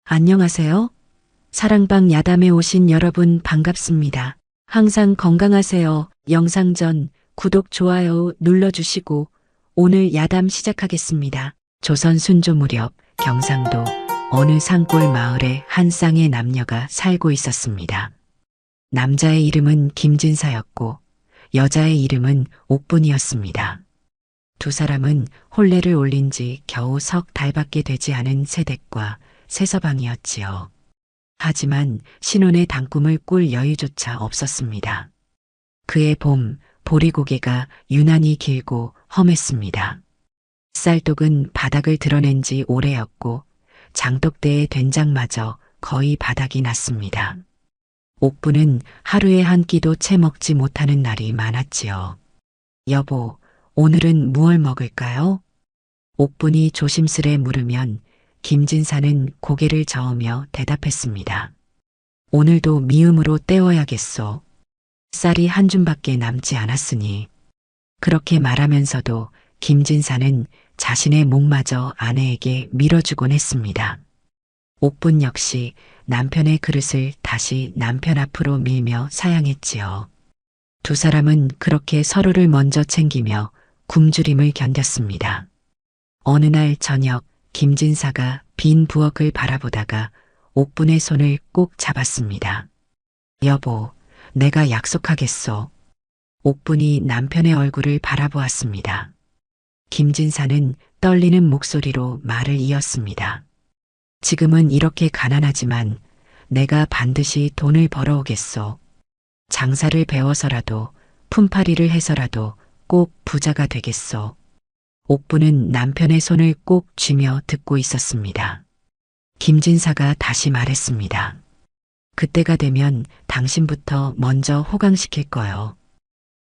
안녕하세요. 사랑방 야담에 오신 여러분 반갑습니다. 항상 건강하세요. 영상 전 구독, 좋아요 눌러주시고 오늘 야담 시작하겠습니다. 조선 순조 무렵 경상도 어느 산골 마을에 한 쌍의 남녀가 살고 있었습니다. 남자의 이름은 김진사였고 여자의 이름은 옥분이었습니다. 두 사람은 혼례를 올린 지 겨우 석 달밖에 되지 않은 새댁과 새서방이었지요. 하지만 신혼의 단꿈을 꿀 여유조차 없었습니다. 그의 봄, 보리고개가 유난히 길고 험했습니다. 쌀독은 바닥을 드러낸 지 오래였고 장독대의 된장마저 거의 바닥이 났습니다. 옥부는 하루에 한 끼도 채 먹지 못하는 날이 많았지요. 여보, 오늘은 무얼 먹을까요? 옥분이 조심스레 물으면 김진사는 고개를 저으며 대답했습니다. 오늘도 미음으로 때워야겠소. 쌀이 한 줌밖에 남지 않았으니. 그렇게 말하면서도 김진사는 자신의 목마저 아내에게 밀어주곤 했습니다. 옥분 역시 남편의 그릇을 다시 남편 앞으로 밀며 사양했지요. 두 사람은 그렇게 서로를 먼저 챙기며 굶주림을 견뎠습니다. 어느 날 저녁 김진사가 빈 부엌을 바라보다가 옥분의 손을 꼭 잡았습니다. 여보, 내가 약속하겠소. 옥분이 남편의 얼굴을 바라보았습니다. 김진사는 떨리는 목소리로 말을 이었습니다. 지금은 이렇게 가난하지만 내가 반드시 돈을 벌어오겠소. 장사를 배워서라도 품팔이를 해서라도 꼭 부자가 되겠소. 옥부는 남편의 손을 꼭 쥐며 듣고 있었습니다. 김진사가 다시 말했습니다. 그때가 되면 당신부터 먼저 호강시킬 거요.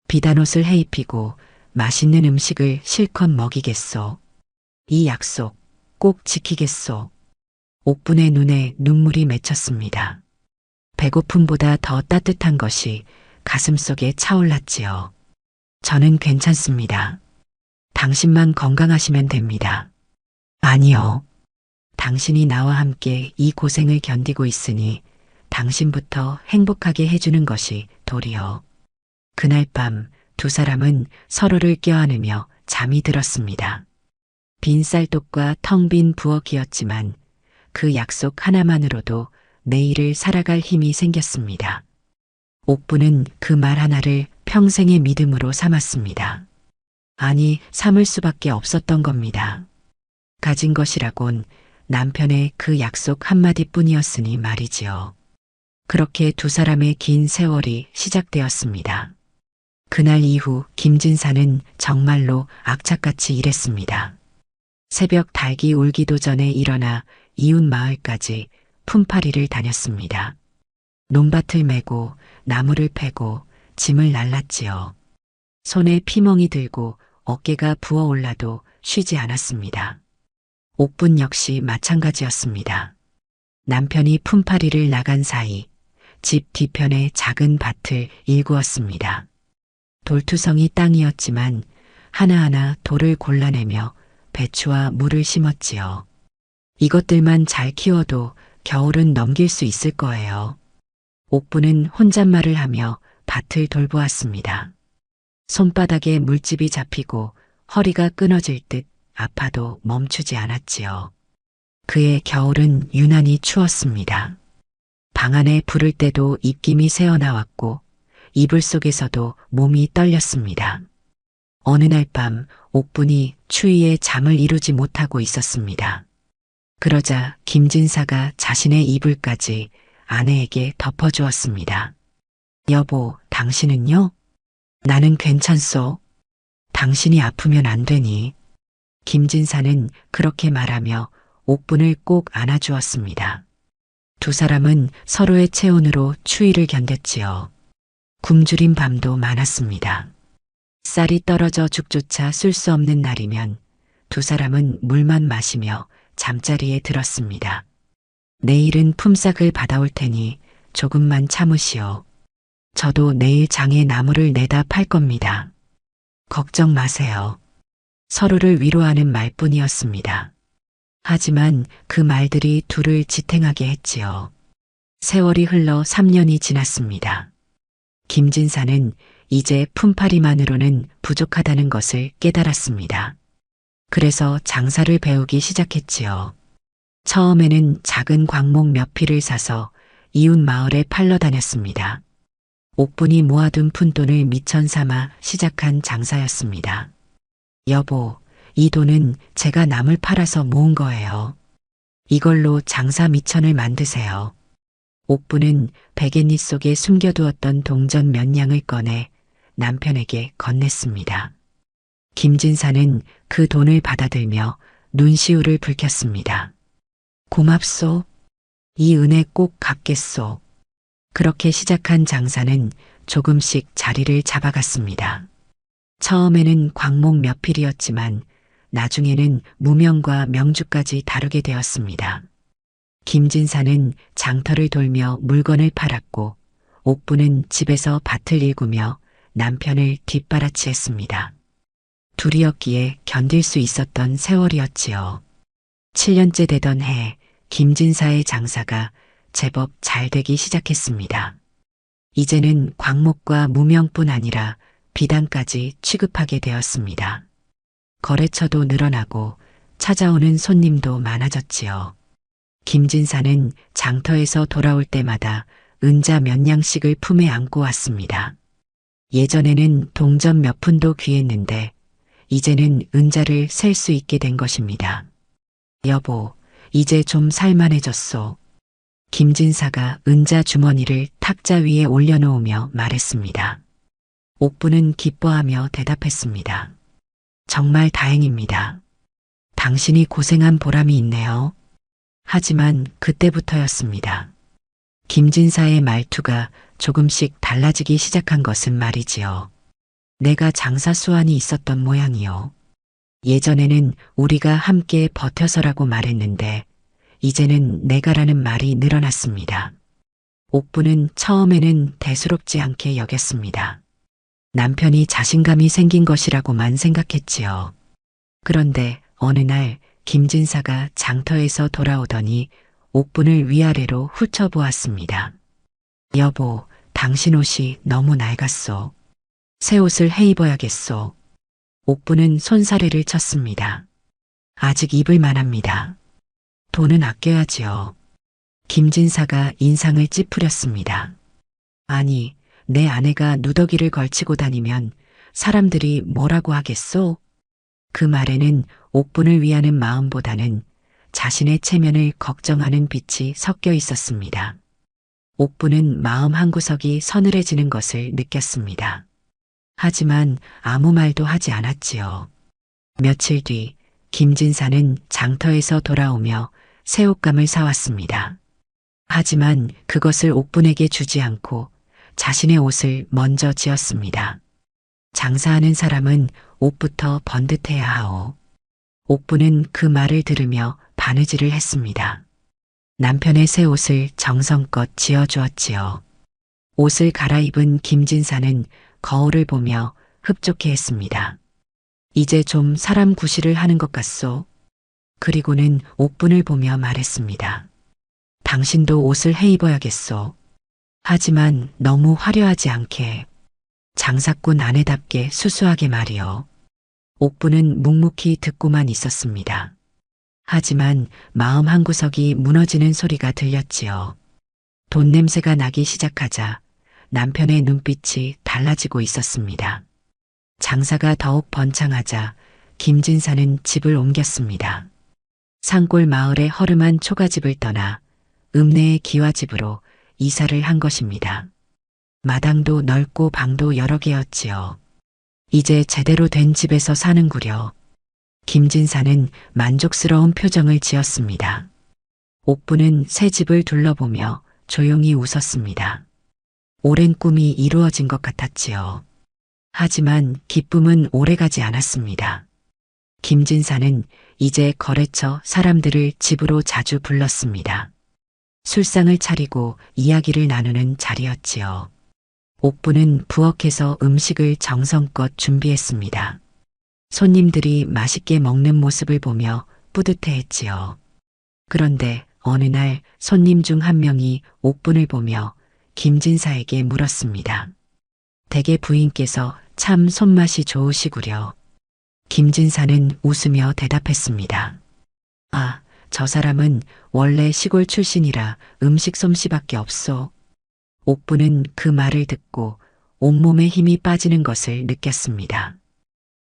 비단 옷을 해입히고 맛있는 음식을 실컷 먹이겠소. 이 약속 꼭 지키겠소. 옥분의 눈에 눈물이 맺혔습니다. 배고픔보다 더 따뜻한 것이 가슴속에 차올랐지요. 저는 괜찮습니다. 당신만 건강하시면 됩니다. 아니요. 당신이 나와 함께 이 고생을 견디고 있으니 당신부터 행복하게 해주는 것이 도리요. 그날 밤 두 사람은 서로를 껴안으며 잠이 들었습니다. 빈 쌀독과 텅 빈 부엌이었지만 그 약속 하나만으로도 내일을 살아갈 힘이 생겼습니다. 옥부는 그 말 하나를 평생의 믿음으로 삼았습니다. 아니, 삼을 수밖에 없었던 겁니다. 가진 것이라곤 남편의 그 약속 한마디뿐이었으니 말이지요. 그렇게 두 사람의 긴 세월이 시작되었습니다. 그날 이후 김진사는 정말로 악착같이 일했습니다. 새벽 닭이 울기도 전에 일어나 이웃 마을까지 품팔이를 다녔습니다. 논밭을 메고 나무를 패고 짐을 날랐지요. 손에 피멍이 들고 어깨가 부어올라도 쉬지 않았습니다. 옥분 역시 마찬가지였습니다. 남편이 품팔이를 나간 사이 집 뒤편에 작은 밭을 일구었습니다. 돌투성이 땅이었지만 하나하나 돌을 골라내며 배추와 물을 심었지요. 이것들만 잘 키워도 겨울은 넘길 수 있을 거예요. 옥부는 혼잣말을 하며 밭을 돌보았습니다. 손바닥에 물집이 잡히고 허리가 끊어질 듯 아파도 멈추지 않았지요. 그의 겨울은 유난히 추웠습니다. 방 안에 불을 때도 입김이 새어나왔고 이불 속에서도 몸이 떨렸습니다. 어느 날 밤 옥분이 추위에 잠을 이루지 못하고 있었습니다. 그러자 김진사가 자신의 이불까지 아내에게 덮어주었습니다. 여보, 당신은요? 나는 괜찮소. 당신이 아프면 안 되니. 김진사는 그렇게 말하며 옥분을 꼭 안아주었습니다. 두 사람은 서로의 체온으로 추위를 견뎠지요. 굶주린 밤도 많았습니다. 쌀이 떨어져 죽조차 쓸 수 없는 날이면 두 사람은 물만 마시며 잠자리에 들었습니다. 내일은 품삯을 받아올 테니 조금만 참으시오. 저도 내일 장에 나무를 내다 팔 겁니다. 걱정 마세요. 서로를 위로하는 말뿐이었습니다. 하지만 그 말들이 둘을 지탱하게 했지요. 세월이 흘러 3년이 지났습니다. 김진사는 이제 품팔이만으로는 부족하다는 것을 깨달았습니다. 그래서 장사를 배우기 시작했지요. 처음에는 작은 광목 몇 필을 사서 이웃 마을에 팔러 다녔습니다. 옥분이 모아둔 푼돈을 미천 삼아 시작한 장사였습니다. 여보, 이 돈은 제가 남을 팔아서 모은 거예요. 이걸로 장사 미천을 만드세요. 옥분은 베갯니 속에 숨겨두었던 동전 몇 냥을 꺼내 남편에게 건넸습니다. 김진사는 그 돈을 받아들며 눈시울을 붉혔습니다. 고맙소. 이 은혜 꼭 갚겠소. 그렇게 시작한 장사는 조금씩 자리를 잡아갔습니다. 처음에는 광목 몇 필이었지만 나중에는 무명과 명주까지 다루게 되었습니다. 김진사는 장터를 돌며 물건을 팔았고 옥부는 집에서 밭을 일구며 남편을 뒷바라치했습니다. 둘이었기에 견딜 수 있었던 세월이었지요. 7년째 되던 해 김진사의 장사가 제법 잘 되기 시작했습니다. 이제는 광목과 무명뿐 아니라 비단까지 취급하게 되었습니다. 거래처도 늘어나고 찾아오는 손님도 많아졌지요. 김진사는 장터에서 돌아올 때마다 은자 몇 냥씩을 품에 안고 왔습니다. 예전에는 동전 몇 푼도 귀했는데 이제는 은자를 셀 수 있게 된 것입니다. 여보, 이제 좀 살만해졌소. 김진사가 은자 주머니를 탁자 위에 올려놓으며 말했습니다. 옥부는 기뻐하며 대답했습니다. 정말 다행입니다. 당신이 고생한 보람이 있네요. 하지만 그때부터였습니다. 김진사의 말투가 조금씩 달라지기 시작한 것은 말이지요. 내가 장사 수완이 있었던 모양이요. 예전에는 우리가 함께 버텨서라고 말했는데 이제는 내가라는 말이 늘어났습니다. 옥부는 처음에는 대수롭지 않게 여겼습니다. 남편이 자신감이 생긴 것이라고만 생각했지요. 그런데 어느 날 김진사가 장터에서 돌아오더니 옥분을 위아래로 훑어보았습니다. 여보, 당신 옷이 너무 낡았소. 새 옷을 해 입어야겠소. 옥분은 손사래를 쳤습니다. 아직 입을 만합니다. 돈은 아껴야지요. 김진사가 인상을 찌푸렸습니다. 아니, 내 아내가 누더기를 걸치고 다니면 사람들이 뭐라고 하겠소? 그 말에는 옥분을 위하는 마음보다는 자신의 체면을 걱정하는 빛이 섞여 있었습니다. 옥분은 마음 한구석이 서늘해지는 것을 느꼈습니다. 하지만 아무 말도 하지 않았지요. 며칠 뒤 김진사는 장터에서 돌아오며 새 옷감을 사왔습니다. 하지만 그것을 옥분에게 주지 않고 자신의 옷을 먼저 지었습니다. 장사하는 사람은 옷부터 번듯해야 하오. 옥분은 그 말을 들으며 바느질을 했습니다. 남편의 새 옷을 정성껏 지어주었지요. 옷을 갈아입은 김진사는 거울을 보며 흡족해했습니다. 이제 좀 사람 구실을 하는 것 같소. 그리고는 옥분을 보며 말했습니다. 당신도 옷을 해 입어야겠소. 하지만 너무 화려하지 않게. 장사꾼 아내답게 수수하게 말이요. 옥분은 묵묵히 듣고만 있었습니다. 하지만 마음 한구석이 무너지는 소리가 들렸지요. 돈 냄새가 나기 시작하자 남편의 눈빛이 달라지고 있었습니다. 장사가 더욱 번창하자 김진사는 집을 옮겼습니다. 산골 마을의 허름한 초가집을 떠나 읍내의 기와집으로 이사를 한 것입니다. 마당도 넓고 방도 여러 개였지요. 이제 제대로 된 집에서 사는구려. 김진사는 만족스러운 표정을 지었습니다. 옥부는 새 집을 둘러보며 조용히 웃었습니다. 오랜 꿈이 이루어진 것 같았지요. 하지만 기쁨은 오래가지 않았습니다. 김진사는 이제 거래처 사람들을 집으로 자주 불렀습니다. 술상을 차리고 이야기를 나누는 자리였지요. 옥부는 부엌에서 음식을 정성껏 준비했습니다. 손님들이 맛있게 먹는 모습을 보며 뿌듯해했지요. 그런데 어느 날 손님 중 한 명이 옥분을 보며 김진사에게 물었습니다. 댁의 부인께서 참 손맛이 좋으시구려. 김진사는 웃으며 대답했습니다. 아, 저 사람은 원래 시골 출신이라 음식 솜씨밖에 없소. 옥부는 그 말을 듣고 온몸에 힘이 빠지는 것을 느꼈습니다.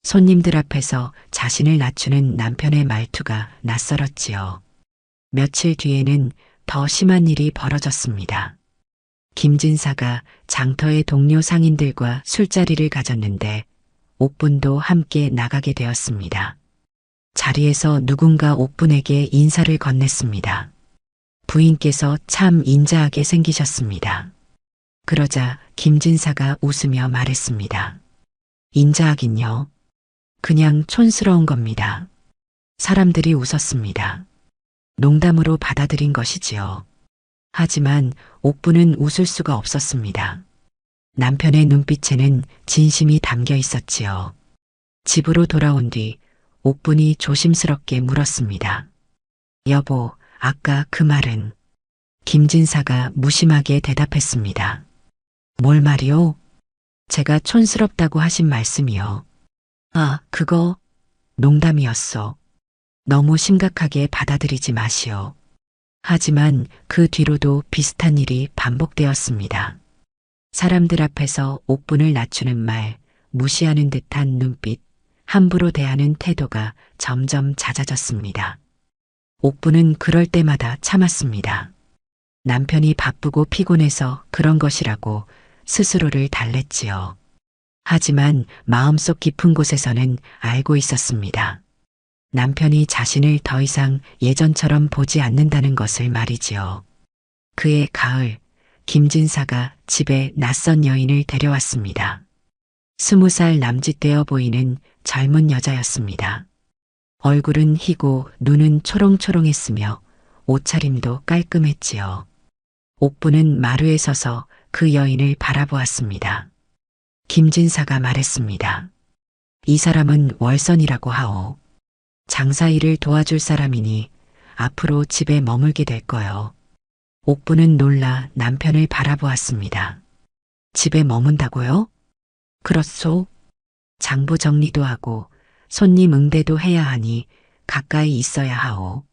손님들 앞에서 자신을 낮추는 남편의 말투가 낯설었지요. 며칠 뒤에는 더 심한 일이 벌어졌습니다. 김진사가 장터의 동료 상인들과 술자리를 가졌는데 옥분도 함께 나가게 되었습니다. 자리에서 누군가 옥분에게 인사를 건넸습니다. 부인께서 참 인자하게 생기셨습니다. 그러자 김진사가 웃으며 말했습니다. 인자하긴요. 그냥 촌스러운 겁니다. 사람들이 웃었습니다. 농담으로 받아들인 것이지요. 하지만 옥부는 웃을 수가 없었습니다. 남편의 눈빛에는 진심이 담겨 있었지요. 집으로 돌아온 뒤 옥분이 조심스럽게 물었습니다. 여보, 아까 그 말은? 김진사가 무심하게 대답했습니다. 뭘 말이오? 제가 촌스럽다고 하신 말씀이요. 아, 그거 농담이었소. 너무 심각하게 받아들이지 마시오. 하지만 그 뒤로도 비슷한 일이 반복되었습니다. 사람들 앞에서 옥분을 낮추는 말, 무시하는 듯한 눈빛, 함부로 대하는 태도가 점점 잦아졌습니다. 옥분은 그럴 때마다 참았습니다. 남편이 바쁘고 피곤해서 그런 것이라고 스스로를 달랬지요. 하지만 마음속 깊은 곳에서는 알고 있었습니다. 남편이 자신을 더 이상 예전처럼 보지 않는다는 것을 말이지요. 그해 가을, 김진사가 집에 낯선 여인을 데려왔습니다. 20살 남짓되어 보이는 젊은 여자였습니다. 얼굴은 희고 눈은 초롱초롱했으며 옷차림도 깔끔했지요. 옥부는 마루에 서서 그 여인을 바라보았습니다. 김진사가 말했습니다. 이 사람은 월선이라고 하오. 장사일을 도와줄 사람이니 앞으로 집에 머물게 될 거요. 옥부는 놀라 남편을 바라보았습니다. 집에 머문다고요? 그렇소. 장부 정리도 하고 손님 응대도 해야 하니 가까이 있어야 하오.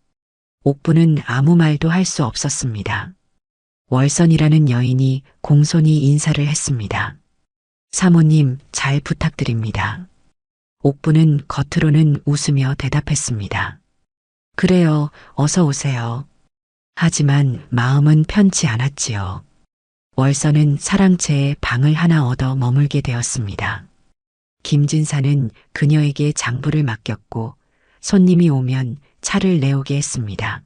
옥부는 아무 말도 할 수 없었습니다. 월선이라는 여인이 공손히 인사를 했습니다. 사모님 잘 부탁드립니다. 옥부는 겉으로는 웃으며 대답했습니다. 그래요, 어서 오세요. 하지만 마음은 편치 않았지요. 월선은 사랑채에 방을 하나 얻어 머물게 되었습니다. 김진사는 그녀에게 장부를 맡겼고 손님이 오면 차를 내오게 했습니다.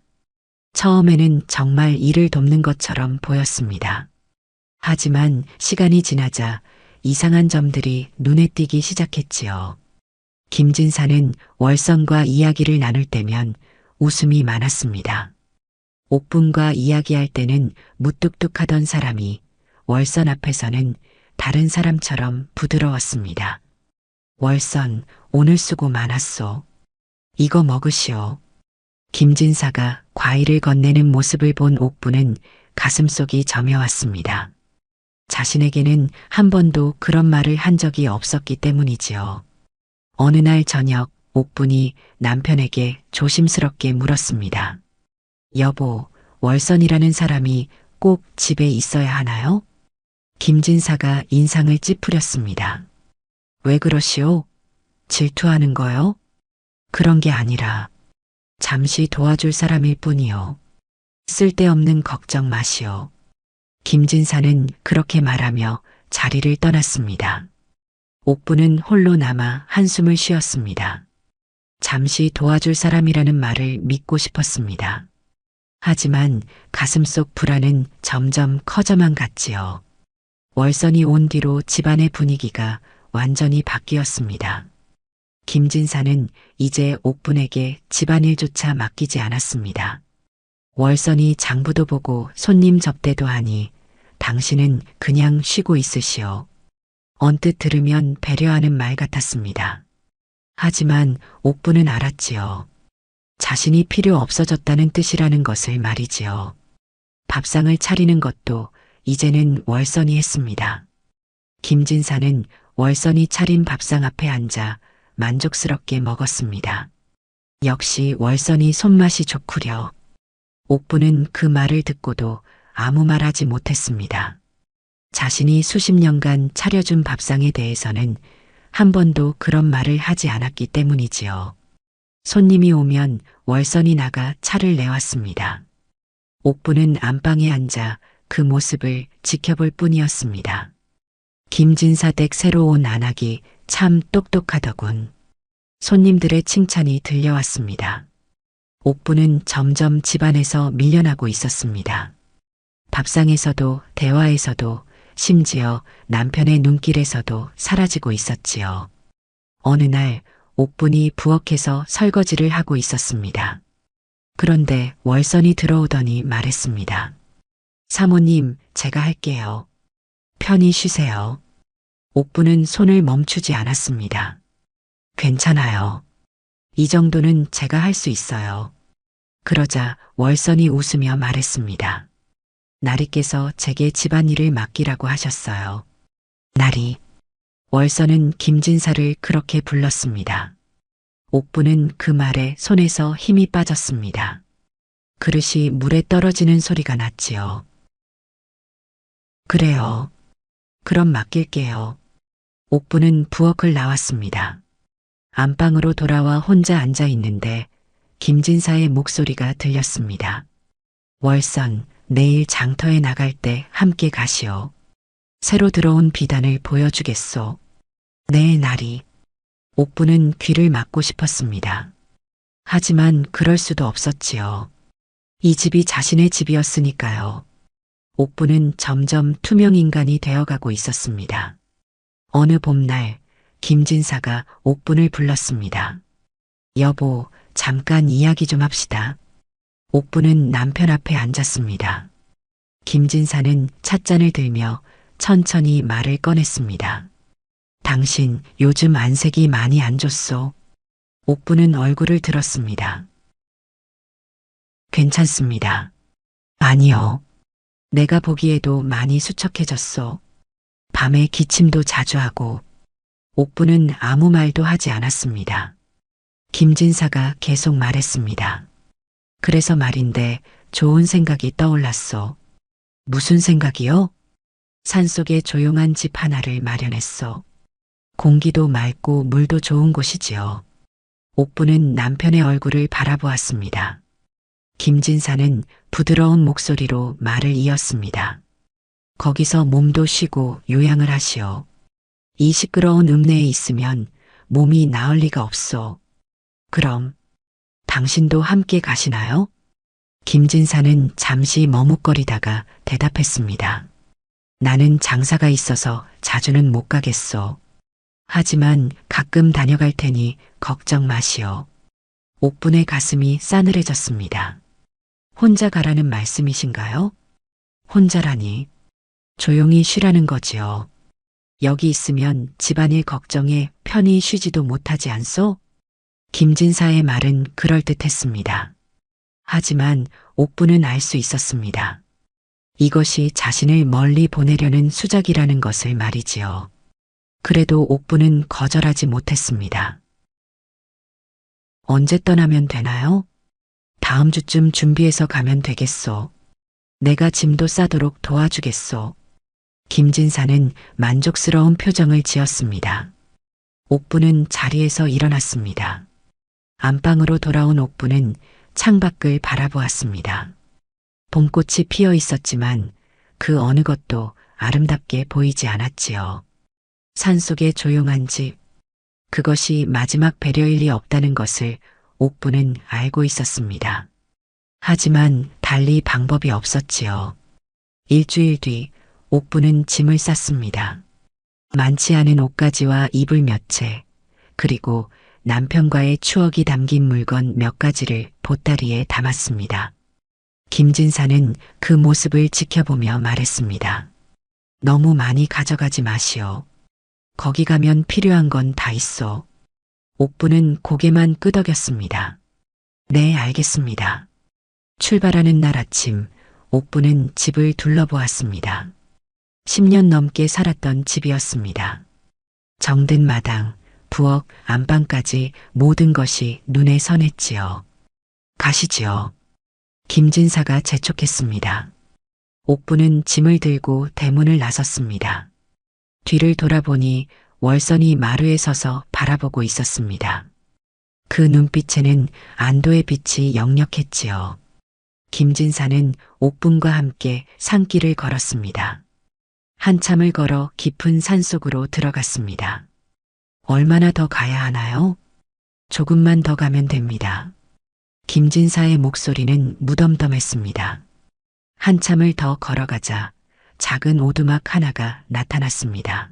처음에는 정말 일을 돕는 것처럼 보였습니다. 하지만 시간이 지나자 이상한 점들이 눈에 띄기 시작했지요. 김진사는 월선과 이야기를 나눌 때면 웃음이 많았습니다. 옥분과 이야기할 때는 무뚝뚝하던 사람이 월선 앞에서는 다른 사람처럼 부드러웠습니다. 월선, 오늘 수고 많았소. 이거 먹으시오. 김진사가 과일을 건네는 모습을 본 옥분은 가슴속이 저며왔습니다. 자신에게는 한 번도 그런 말을 한 적이 없었기 때문이지요. 어느 날 저녁 옥분이 남편에게 조심스럽게 물었습니다. 여보, 월선이라는 사람이 꼭 집에 있어야 하나요? 김진사가 인상을 찌푸렸습니다. 왜 그러시오? 질투하는 거요? 그런 게 아니라 잠시 도와줄 사람일 뿐이요. 쓸데없는 걱정 마시오. 김진사는 그렇게 말하며 자리를 떠났습니다. 옥부는 홀로 남아 한숨을 쉬었습니다. 잠시 도와줄 사람이라는 말을 믿고 싶었습니다. 하지만 가슴속 불안은 점점 커져만 갔지요. 월선이 온 뒤로 집안의 분위기가 완전히 바뀌었습니다. 김진사는 이제 옥분에게 집안일조차 맡기지 않았습니다. 월선이 장부도 보고 손님 접대도 하니 당신은 그냥 쉬고 있으시오. 언뜻 들으면 배려하는 말 같았습니다. 하지만 옥분은 알았지요. 자신이 필요 없어졌다는 뜻이라는 것을 말이지요. 밥상을 차리는 것도 이제는 월선이 했습니다. 김진사는 월선이 차린 밥상 앞에 앉아 만족스럽게 먹었습니다. 역시 월선이 손맛이 좋구려. 옥부는 그 말을 듣고도 아무 말 하지 못했습니다. 자신이 수십 년간 차려준 밥상에 대해서는 한 번도 그런 말을 하지 않았기 때문이지요. 손님이 오면 월선이 나가 차를 내왔습니다. 옥부는 안방에 앉아 그 모습을 지켜볼 뿐이었습니다. 김진사 댁 새로 온 안악이 참 똑똑하더군. 손님들의 칭찬이 들려왔습니다. 옥부는 점점 집안에서 밀려나고 있었습니다. 밥상에서도 대화에서도 심지어 남편의 눈길에서도 사라지고 있었지요. 어느 날 옥분이 부엌에서 설거지를 하고 있었습니다. 그런데 월선이 들어오더니 말했습니다. 사모님, 제가 할게요. 편히 쉬세요. 옥부는 손을 멈추지 않았습니다. 괜찮아요. 이 정도는 제가 할 수 있어요. 그러자 월선이 웃으며 말했습니다. 나리께서 제게 집안일을 맡기라고 하셨어요. 나리. 월선은 김진사를 그렇게 불렀습니다. 옥부는 그 말에 손에서 힘이 빠졌습니다. 그릇이 물에 떨어지는 소리가 났지요. 그래요. 그럼 맡길게요. 옥부는 부엌을 나왔습니다. 안방으로 돌아와 혼자 앉아 있는데 김진사의 목소리가 들렸습니다. 월선, 내일 장터에 나갈 때 함께 가시오. 새로 들어온 비단을 보여주겠소. 네, 나리. 옥부는 귀를 막고 싶었습니다. 하지만 그럴 수도 없었지요. 이 집이 자신의 집이었으니까요. 옥부는 점점 투명인간이 되어가고 있었습니다. 어느 봄날 김진사가 옥분을 불렀습니다. 여보, 잠깐 이야기 좀 합시다. 옥부는 남편 앞에 앉았습니다. 김진사는 찻잔을 들며 천천히 말을 꺼냈습니다. 당신 요즘 안색이 많이 안 좋소. 옥부는 얼굴을 들었습니다. 괜찮습니다. 아니요. 내가 보기에도 많이 수척해졌소. 밤에 기침도 자주 하고. 옥부는 아무 말도 하지 않았습니다. 김진사가 계속 말했습니다. 그래서 말인데 좋은 생각이 떠올랐소. 무슨 생각이요? 산속에 조용한 집 하나를 마련했소. 공기도 맑고 물도 좋은 곳이지요. 옥부는 남편의 얼굴을 바라보았습니다. 김진사는 부드러운 목소리로 말을 이었습니다. 거기서 몸도 쉬고 요양을 하시오. 이 시끄러운 읍내에 있으면 몸이 나을 리가 없소. 그럼 당신도 함께 가시나요? 김진사는 잠시 머뭇거리다가 대답했습니다. 나는 장사가 있어서 자주는 못 가겠소. 하지만 가끔 다녀갈 테니 걱정 마시오. 옥분의 가슴이 싸늘해졌습니다. 혼자 가라는 말씀이신가요? 혼자라니. 조용히 쉬라는 거지요. 여기 있으면 집안일 걱정에 편히 쉬지도 못하지 않소? 김진사의 말은 그럴듯했습니다. 하지만 옥부는 알 수 있었습니다. 이것이 자신을 멀리 보내려는 수작이라는 것을 말이지요. 그래도 옥부는 거절하지 못했습니다. 언제 떠나면 되나요? 다음 주쯤 준비해서 가면 되겠소. 내가 짐도 싸도록 도와주겠소. 김진사는 만족스러운 표정을 지었습니다. 옥부는 자리에서 일어났습니다. 안방으로 돌아온 옥부는 창밖을 바라보았습니다. 봄꽃이 피어 있었지만 그 어느 것도 아름답게 보이지 않았지요. 산속의 조용한 집, 그것이 마지막 배려일 리 없다는 것을 옥부는 알고 있었습니다. 하지만 달리 방법이 없었지요. 일주일 뒤 옥부는 짐을 쌌습니다. 많지 않은 옷가지와 이불 몇 채, 그리고 남편과의 추억이 담긴 물건 몇 가지를 보따리에 담았습니다. 김진사는 그 모습을 지켜보며 말했습니다. 너무 많이 가져가지 마시오. 거기 가면 필요한 건 다 있어. 옥부는 고개만 끄덕였습니다. 네, 알겠습니다. 출발하는 날 아침, 옥부는 집을 둘러보았습니다. 10년 넘게 살았던 집이었습니다. 정든 마당, 부엌, 안방까지 모든 것이 눈에 선했지요. 가시지요. 김진사가 재촉했습니다. 옥부는 짐을 들고 대문을 나섰습니다. 뒤를 돌아보니 월선이 마루에 서서 바라보고 있었습니다. 그 눈빛에는 안도의 빛이 역력했지요. 김진사는 옥분과 함께 산길을 걸었습니다. 한참을 걸어 깊은 산속으로 들어갔습니다. 얼마나 더 가야 하나요? 조금만 더 가면 됩니다. 김진사의 목소리는 무덤덤했습니다. 한참을 더 걸어가자 작은 오두막 하나가 나타났습니다.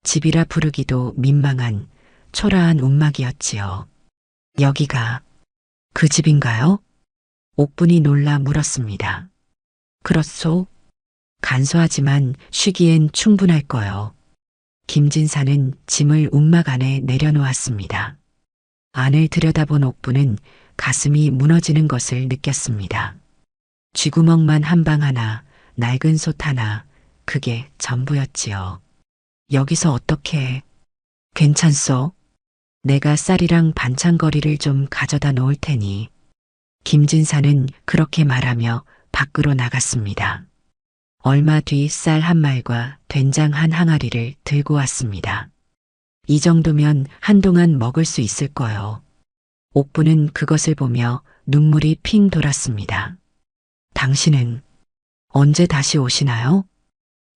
집이라 부르기도 민망한 초라한 움막이었지요. 여기가 그 집인가요? 옥분이 놀라 물었습니다. 그렇소. 간소하지만 쉬기엔 충분할 거요. 김진사는 짐을 움막 안에 내려놓았습니다. 안을 들여다본 옥분은 가슴이 무너지는 것을 느꼈습니다. 쥐구멍만 한 방 하나, 낡은 솥 하나, 그게 전부였지요. 여기서 어떻게? 괜찮소? 내가 쌀이랑 반찬거리를 좀 가져다 놓을 테니. 김진사는 그렇게 말하며 밖으로 나갔습니다. 얼마 뒤 쌀 한 말과 된장 한 항아리를 들고 왔습니다. 이 정도면 한동안 먹을 수 있을 거요. 옥부는 그것을 보며 눈물이 핑 돌았습니다. 당신은 언제 다시 오시나요?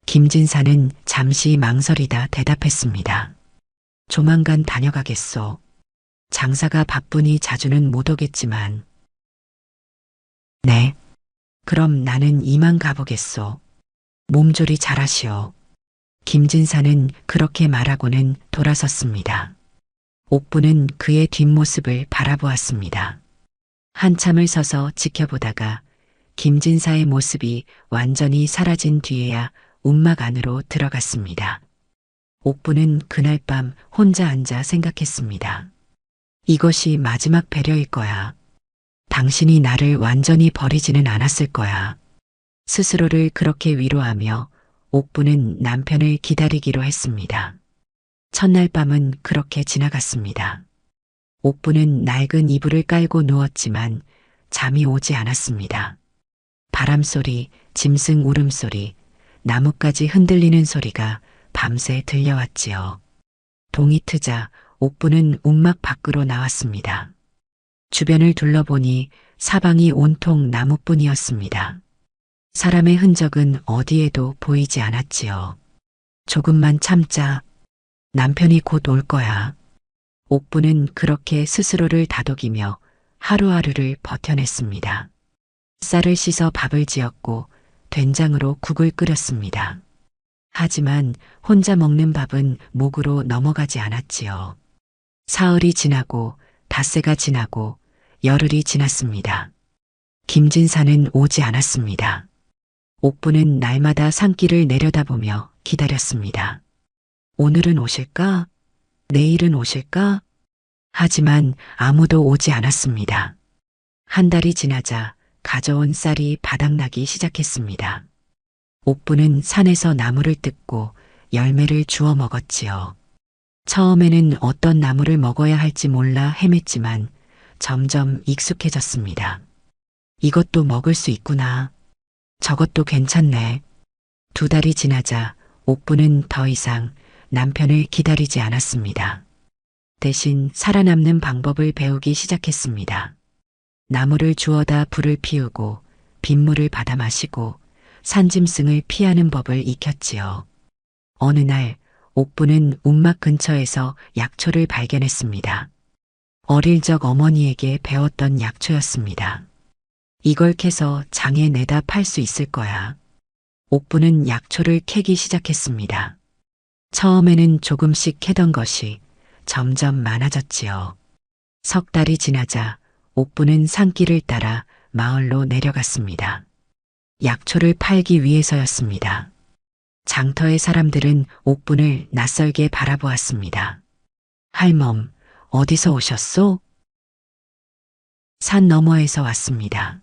김진사는 잠시 망설이다 대답했습니다. 조만간 다녀가겠소. 장사가 바쁘니 자주는 못 오겠지만. 네. 그럼 나는 이만 가보겠소. 몸조리 잘하시오. 김진사는 그렇게 말하고는 돌아섰습니다. 옥부는 그의 뒷모습을 바라보았습니다. 한참을 서서 지켜보다가 김진사의 모습이 완전히 사라진 뒤에야 움막 안으로 들어갔습니다. 옥부는 그날 밤 혼자 앉아 생각했습니다. 이것이 마지막 배려일 거야. 당신이 나를 완전히 버리지는 않았을 거야. 스스로를 그렇게 위로하며 옥부는 남편을 기다리기로 했습니다. 첫날 밤은 그렇게 지나갔습니다. 옥부는 낡은 이불을 깔고 누웠지만 잠이 오지 않았습니다. 바람소리, 짐승 울음소리, 나뭇가지 흔들리는 소리가 밤새 들려왔지요. 동이 트자 옥부는 움막 밖으로 나왔습니다. 주변을 둘러보니 사방이 온통 나무뿐이었습니다. 사람의 흔적은 어디에도 보이지 않았지요. 조금만 참자. 남편이 곧 올 거야. 옥부는 그렇게 스스로를 다독이며 하루하루를 버텨냈습니다. 쌀을 씻어 밥을 지었고 된장으로 국을 끓였습니다. 하지만 혼자 먹는 밥은 목으로 넘어가지 않았지요. 사흘이 지나고 닷새가 지나고 열흘이 지났습니다. 김진사는 오지 않았습니다. 옥부는 날마다 산길을 내려다보며 기다렸습니다. 오늘은 오실까? 내일은 오실까? 하지만 아무도 오지 않았습니다. 한 달이 지나자 가져온 쌀이 바닥나기 시작했습니다. 옥부는 산에서 나무를 뜯고 열매를 주워 먹었지요. 처음에는 어떤 나무를 먹어야 할지 몰라 헤맸지만 점점 익숙해졌습니다. 이것도 먹을 수 있구나. 저것도 괜찮네. 2달이 지나자 옥부는 더 이상 남편을 기다리지 않았습니다. 대신 살아남는 방법을 배우기 시작했습니다. 나무를 주워다 불을 피우고 빗물을 받아 마시고 산짐승을 피하는 법을 익혔지요. 어느 날 옥부는 움막 근처에서 약초를 발견했습니다. 어릴 적 어머니에게 배웠던 약초였습니다. 이걸 캐서 장에 내다 팔 수 있을 거야. 옥부는 약초를 캐기 시작했습니다. 처음에는 조금씩 캐던 것이 점점 많아졌지요. 3달이 지나자 옥부는 산길을 따라 마을로 내려갔습니다. 약초를 팔기 위해서였습니다. 장터의 사람들은 옥분을 낯설게 바라보았습니다. 할멈, 어디서 오셨소? 산 너머에서 왔습니다.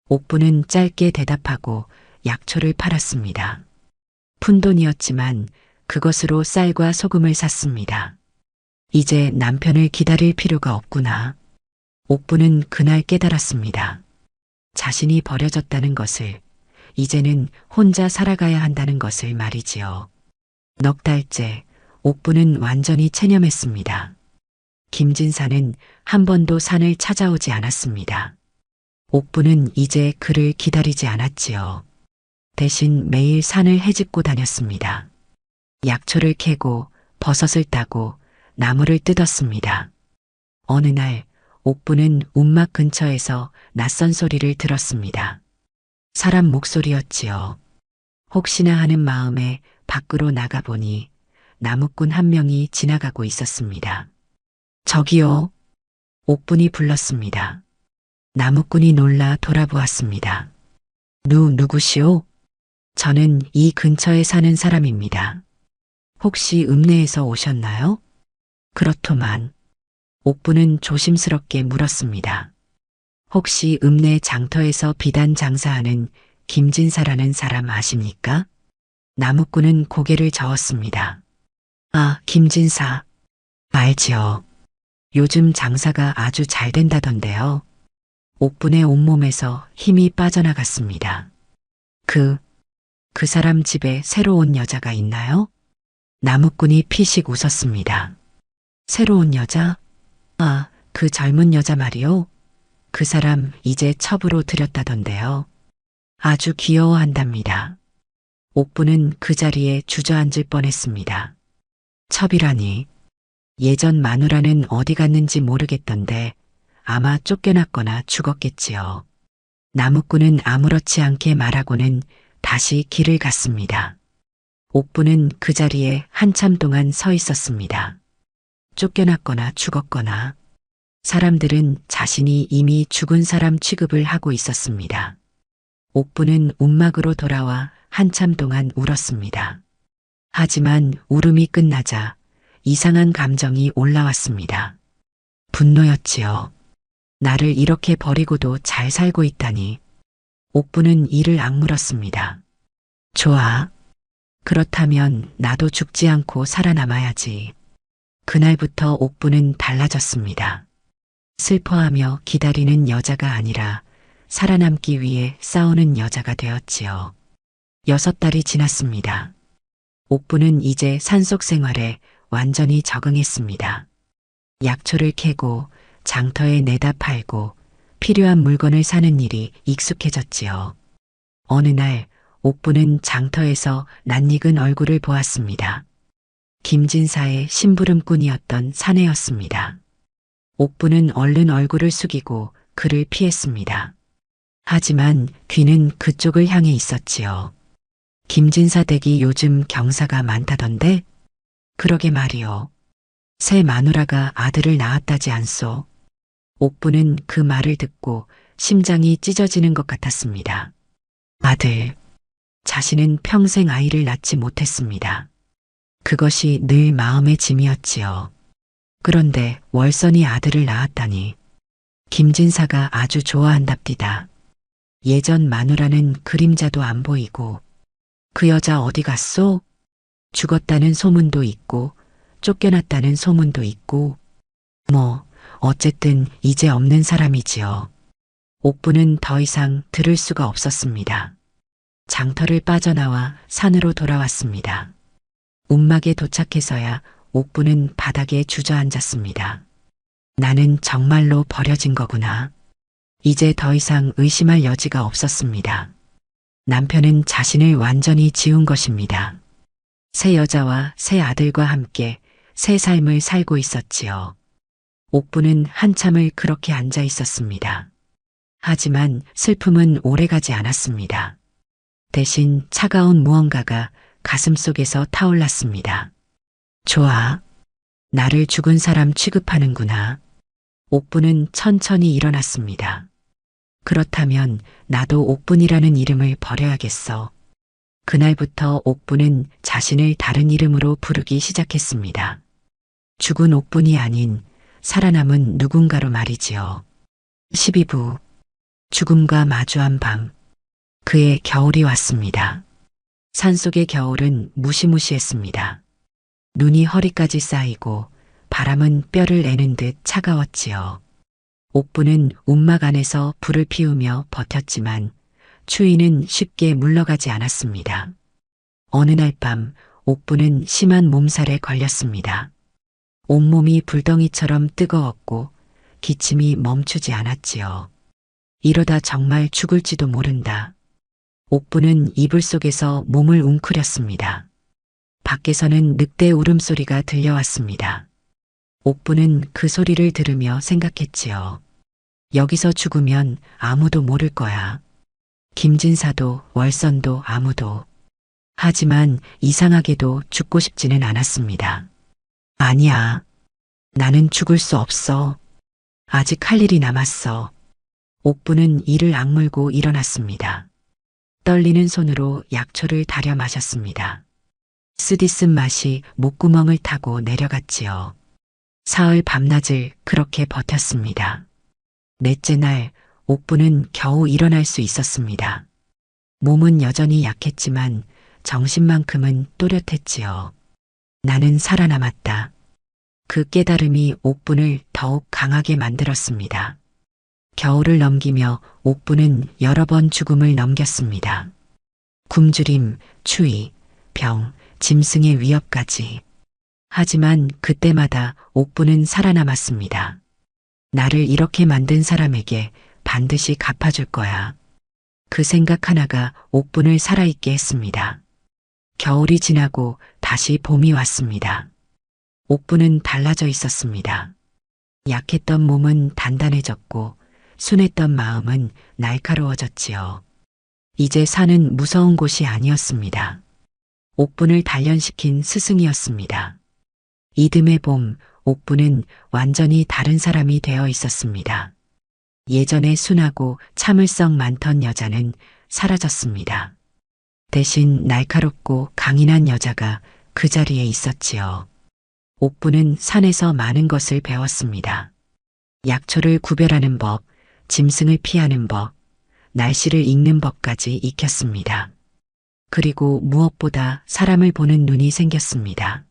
옥부는 짧게 대답하고 약초를 팔았습니다. 푼돈이었지만 그것으로 쌀과 소금을 샀습니다. 이제 남편을 기다릴 필요가 없구나. 옥부는 그날 깨달았습니다. 자신이 버려졌다는 것을, 이제는 혼자 살아가야 한다는 것을 말이지요. 넉 달째 옥부는 완전히 체념했습니다. 김진사는 한 번도 산을 찾아오지 않았습니다. 옥부는 이제 그를 기다리지 않았지요. 대신 매일 산을 헤집고 다녔습니다. 약초를 캐고 버섯을 따고 나무를 뜯었습니다. 어느 날 옥부는 움막 근처에서 낯선 소리를 들었습니다. 사람 목소리였지요. 혹시나 하는 마음에 밖으로 나가보니 나무꾼 한 명이 지나가고 있었습니다. 저기요. 옥분이 불렀습니다. 나무꾼이 놀라 돌아보았습니다. 누구시오? 저는 이 근처에 사는 사람입니다. 혹시 읍내에서 오셨나요? 그렇더만. 옥부는 조심스럽게 물었습니다. 혹시 읍내 장터에서 비단 장사하는 김진사라는 사람 아십니까? 나무꾼은 고개를 저었습니다. 아, 김진사. 알지요. 요즘 장사가 아주 잘 된다던데요. 옥분의 온몸에서 힘이 빠져나갔습니다. 그 사람 집에 새로 온 여자가 있나요? 나무꾼이 피식 웃었습니다. 새로운 여자? 아, 그 젊은 여자 말이요. 그 사람 이제 첩으로 들였다던데요. 아주 귀여워한답니다. 옥부는 그 자리에 주저앉을 뻔했습니다. 첩이라니. 예전 마누라는 어디 갔는지 모르겠던데 아마 쫓겨났거나 죽었겠지요. 나무꾼은 아무렇지 않게 말하고는 다시 길을 갔습니다. 옥부는 그 자리에 한참 동안 서 있었습니다. 쫓겨났거나 죽었거나 사람들은 자신이 이미 죽은 사람 취급을 하고 있었습니다. 옥부는 움막으로 돌아와 한참 동안 울었습니다. 하지만 울음이 끝나자 이상한 감정이 올라왔습니다. 분노였지요. 나를 이렇게 버리고도 잘 살고 있다니. 옥부는 이를 악물었습니다. 좋아. 그렇다면 나도 죽지 않고 살아남아야지. 그날부터 옥부는 달라졌습니다. 슬퍼하며 기다리는 여자가 아니라 살아남기 위해 싸우는 여자가 되었지요. 6달이 지났습니다. 옥부는 이제 산속 생활에 완전히 적응했습니다. 약초를 캐고 장터에 내다 팔고 필요한 물건을 사는 일이 익숙해졌지요. 어느 날 옥부는 장터에서 낯익은 얼굴을 보았습니다. 김진사의 심부름꾼이었던 사내였습니다. 옥부는 얼른 얼굴을 숙이고 그를 피했습니다. 하지만 귀는 그쪽을 향해 있었지요. 김진사 댁이 요즘 경사가 많다던데? 그러게 말이요. 새 마누라가 아들을 낳았다지 않소. 옥부는 그 말을 듣고 심장이 찢어지는 것 같았습니다. 아들. 자신은 평생 아이를 낳지 못했습니다. 그것이 늘 마음의 짐이었지요. 그런데 월선이 아들을 낳았다니. 김진사가 아주 좋아한답디다. 예전 마누라는 그림자도 안 보이고 그 여자 어디 갔소? 죽었다는 소문도 있고 쫓겨났다는 소문도 있고 어쨌든 이제 없는 사람이지요. 옥부는 더 이상 들을 수가 없었습니다. 장터를 빠져나와 산으로 돌아왔습니다. 움막에 도착해서야 옥부는 바닥에 주저앉았습니다. 나는 정말로 버려진 거구나. 이제 더 이상 의심할 여지가 없었습니다. 남편은 자신을 완전히 지운 것입니다. 새 여자와 새 아들과 함께 새 삶을 살고 있었지요. 옥부는 한참을 그렇게 앉아 있었습니다. 하지만 슬픔은 오래가지 않았습니다. 대신 차가운 무언가가 가슴속에서 타올랐습니다. 좋아. 나를 죽은 사람 취급하는구나. 옥부는 천천히 일어났습니다. 그렇다면 나도 옥분이라는 이름을 버려야겠어. 그날부터 옥부는 자신을 다른 이름으로 부르기 시작했습니다. 죽은 옥분이 아닌 살아남은 누군가로 말이지요. 12부. 죽음과 마주한 밤. 그의 겨울이 왔습니다. 산속의 겨울은 무시무시했습니다. 눈이 허리까지 쌓이고 바람은 뼈를 내는 듯 차가웠지요. 옥부는 움막 안에서 불을 피우며 버텼지만 추위는 쉽게 물러가지 않았습니다. 어느 날 밤 옥부는 심한 몸살에 걸렸습니다. 온몸이 불덩이처럼 뜨거웠고 기침이 멈추지 않았지요. 이러다 정말 죽을지도 모른다. 옥부는 이불 속에서 몸을 웅크렸습니다. 밖에서는 늑대 울음소리가 들려왔습니다. 옥부는 그 소리를 들으며 생각했지요. 여기서 죽으면 아무도 모를 거야. 김진사도 월선도 아무도. 하지만 이상하게도 죽고 싶지는 않았습니다. 아니야. 나는 죽을 수 없어. 아직 할 일이 남았어. 옥부는 이를 악물고 일어났습니다. 떨리는 손으로 약초를 다려 마셨습니다. 쓰디쓴 맛이 목구멍을 타고 내려갔지요. 사흘 밤낮을 그렇게 버텼습니다. 넷째 날 옥부는 겨우 일어날 수 있었습니다. 몸은 여전히 약했지만 정신만큼은 또렷했지요. 나는 살아남았다. 그 깨달음이 옥분을 더욱 강하게 만들었습니다. 겨울을 넘기며 옥부는 여러 번 죽음을 넘겼습니다. 굶주림, 추위, 병, 짐승의 위협까지. 하지만 그때마다 옥부는 살아남았습니다. 나를 이렇게 만든 사람에게 반드시 갚아줄 거야. 그 생각 하나가 옥분을 살아있게 했습니다. 겨울이 지나고 다시 봄이 왔습니다. 옥부는 달라져 있었습니다. 약했던 몸은 단단해졌고 순했던 마음은 날카로워졌지요. 이제 산은 무서운 곳이 아니었습니다. 옥분을 단련시킨 스승이었습니다. 이듬해 봄, 옥부는 완전히 다른 사람이 되어 있었습니다. 예전에 순하고 참을성 많던 여자는 사라졌습니다. 대신 날카롭고 강인한 여자가 그 자리에 있었지요. 옥부는 산에서 많은 것을 배웠습니다. 약초를 구별하는 법, 짐승을 피하는 법, 날씨를 읽는 법까지 익혔습니다. 그리고 무엇보다 사람을 보는 눈이 생겼습니다.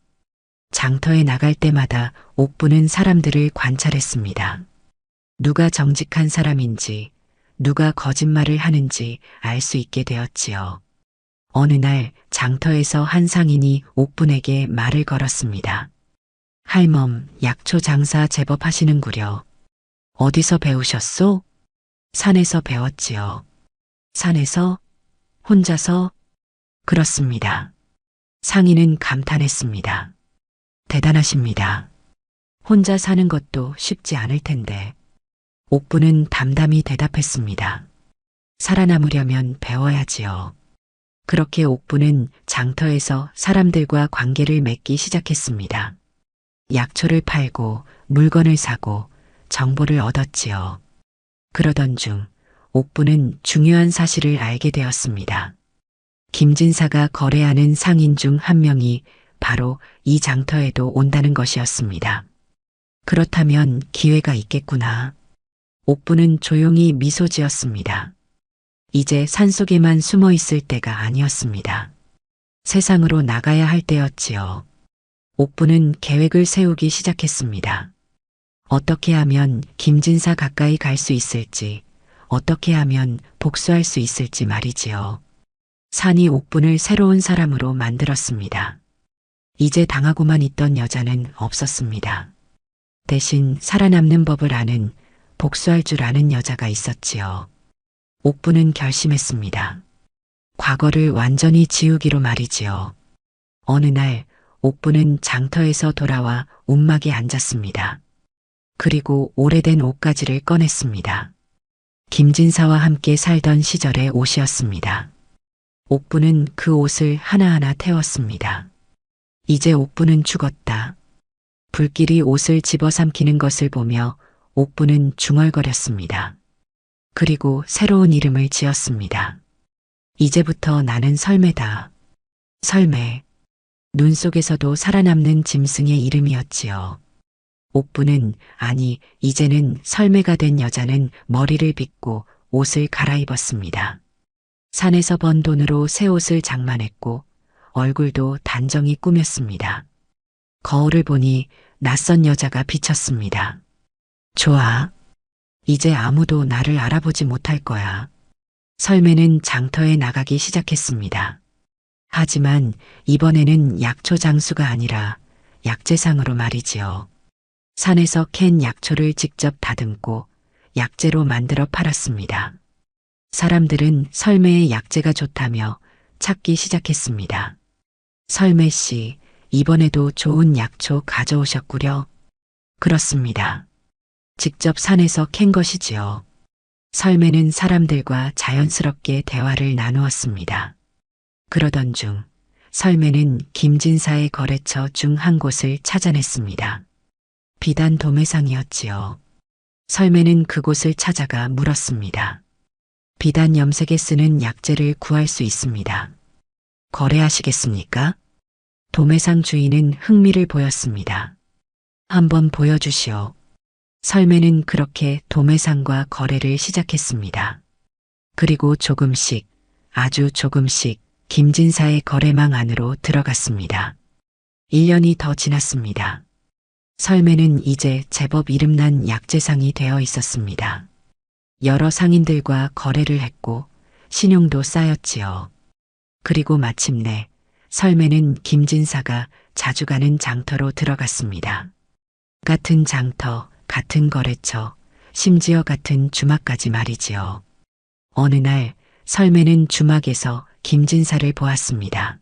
장터에 나갈 때마다 옥부는 사람들을 관찰했습니다. 누가 정직한 사람인지, 누가 거짓말을 하는지 알 수 있게 되었지요. 어느 날 장터에서 한 상인이 옥분에게 말을 걸었습니다. 할멈, 약초 장사 제법 하시는구려. 어디서 배우셨소? 산에서 배웠지요. 산에서? 혼자서? 그렇습니다. 상인은 감탄했습니다. 대단하십니다. 혼자 사는 것도 쉽지 않을 텐데. 옥부는 담담히 대답했습니다. 살아남으려면 배워야지요. 그렇게 옥부는 장터에서 사람들과 관계를 맺기 시작했습니다. 약초를 팔고 물건을 사고 정보를 얻었지요. 그러던 중 옥부는 중요한 사실을 알게 되었습니다. 김진사가 거래하는 상인 중 한 명이 바로 이 장터에도 온다는 것이었습니다. 그렇다면 기회가 있겠구나. 옥부는 조용히 미소 지었습니다. 이제 산속에만 숨어 있을 때가 아니었습니다. 세상으로 나가야 할 때였지요. 옥부는 계획을 세우기 시작했습니다. 어떻게 하면 김진사 가까이 갈 수 있을지, 어떻게 하면 복수할 수 있을지 말이지요. 산이 옥분을 새로운 사람으로 만들었습니다. 이제 당하고만 있던 여자는 없었습니다. 대신 살아남는 법을 아는, 복수할 줄 아는 여자가 있었지요. 옥부는 결심했습니다. 과거를 완전히 지우기로 말이지요. 어느 날 옥부는 장터에서 돌아와 움막에 앉았습니다. 그리고 오래된 옷가지를 꺼냈습니다. 김진사와 함께 살던 시절의 옷이었습니다. 옥부는 그 옷을 하나하나 태웠습니다. 이제 옥부는 죽었다. 불길이 옷을 집어삼키는 것을 보며 옥부는 중얼거렸습니다. 그리고 새로운 이름을 지었습니다. 이제부터 나는 설매다. 설매. 눈 속에서도 살아남는 짐승의 이름이었지요. 옥부는, 아니, 이제는 설매가 된 여자는 머리를 빗고 옷을 갈아입었습니다. 산에서 번 돈으로 새 옷을 장만했고 얼굴도 단정히 꾸몄습니다. 거울을 보니 낯선 여자가 비쳤습니다. 좋아. 이제 아무도 나를 알아보지 못할 거야. 설매는 장터에 나가기 시작했습니다. 하지만 이번에는 약초 장수가 아니라 약재상으로 말이지요. 산에서 캔 약초를 직접 다듬고 약재로 만들어 팔았습니다. 사람들은 설매의 약재가 좋다며 찾기 시작했습니다. 설매 씨, 이번에도 좋은 약초 가져오셨구려. 그렇습니다. 직접 산에서 캔 것이지요. 설매는 사람들과 자연스럽게 대화를 나누었습니다. 그러던 중 설매는 김진사의 거래처 중 한 곳을 찾아냈습니다. 비단 도매상이었지요. 설매는 그곳을 찾아가 물었습니다. 비단 염색에 쓰는 약재를 구할 수 있습니다. 거래하시겠습니까? 도매상 주인은 흥미를 보였습니다. 한번 보여주시오. 설매는 그렇게 도매상과 거래를 시작했습니다. 그리고 조금씩, 아주 조금씩 김진사의 거래망 안으로 들어갔습니다. 1년이 더 지났습니다. 설매는 이제 제법 이름난 약재상이 되어 있었습니다. 여러 상인들과 거래를 했고 신용도 쌓였지요. 그리고 마침내 설매는 김진사가 자주 가는 장터로 들어갔습니다. 같은 장터, 같은 거래처, 심지어 같은 주막까지 말이지요. 어느 날 설매는 주막에서 김진사를 보았습니다.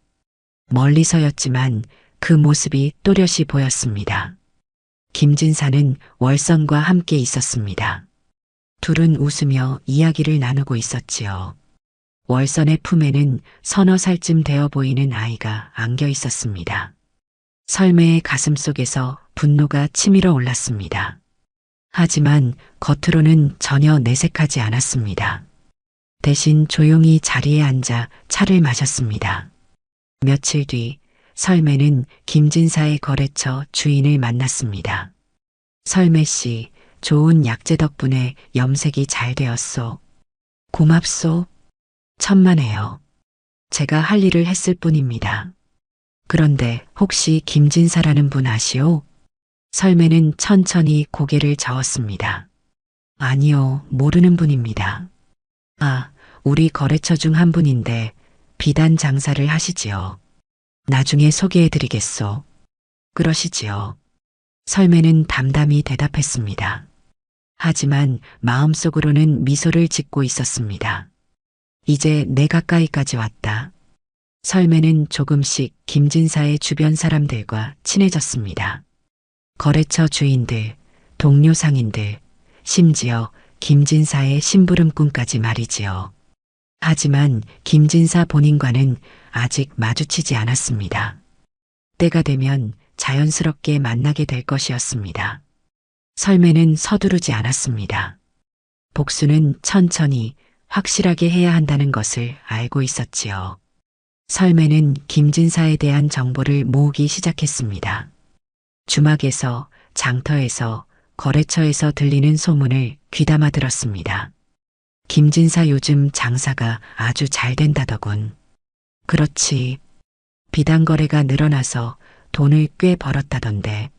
멀리서였지만 그 모습이 또렷이 보였습니다. 김진사는 월선과 함께 있었습니다. 둘은 웃으며 이야기를 나누고 있었지요. 월선의 품에는 서너 살쯤 되어 보이는 아이가 안겨 있었습니다. 설매의 가슴 속에서 분노가 치밀어 올랐습니다. 하지만 겉으로는 전혀 내색하지 않았습니다. 대신 조용히 자리에 앉아 차를 마셨습니다. 며칠 뒤 설매는 김진사의 거래처 주인을 만났습니다. 설매 씨, 좋은 약재 덕분에 염색이 잘 되었소. 고맙소. 천만에요. 제가 할 일을 했을 뿐입니다. 그런데 혹시 김진사라는 분 아시오? 설매는 천천히 고개를 저었습니다. 아니요, 모르는 분입니다. 아, 우리 거래처 중 한 분인데 비단 장사를 하시지요. 나중에 소개해드리겠소. 그러시지요. 설매는 담담히 대답했습니다. 하지만 마음속으로는 미소를 짓고 있었습니다. 이제 내 가까이까지 왔다. 설매는 조금씩 김진사의 주변 사람들과 친해졌습니다. 거래처 주인들, 동료 상인들, 심지어 김진사의 심부름꾼까지 말이지요. 하지만 김진사 본인과는 아직 마주치지 않았습니다. 때가 되면 자연스럽게 만나게 될 것이었습니다. 설매는 서두르지 않았습니다. 복수는 천천히 확실하게 해야 한다는 것을 알고 있었지요. 설매는 김진사에 대한 정보를 모으기 시작했습니다. 주막에서, 장터에서, 거래처에서 들리는 소문을 귀담아 들었습니다. 김진사 요즘 장사가 아주 잘 된다더군. 그렇지. 비단 거래가 늘어나서 돈을 꽤 벌었다던데.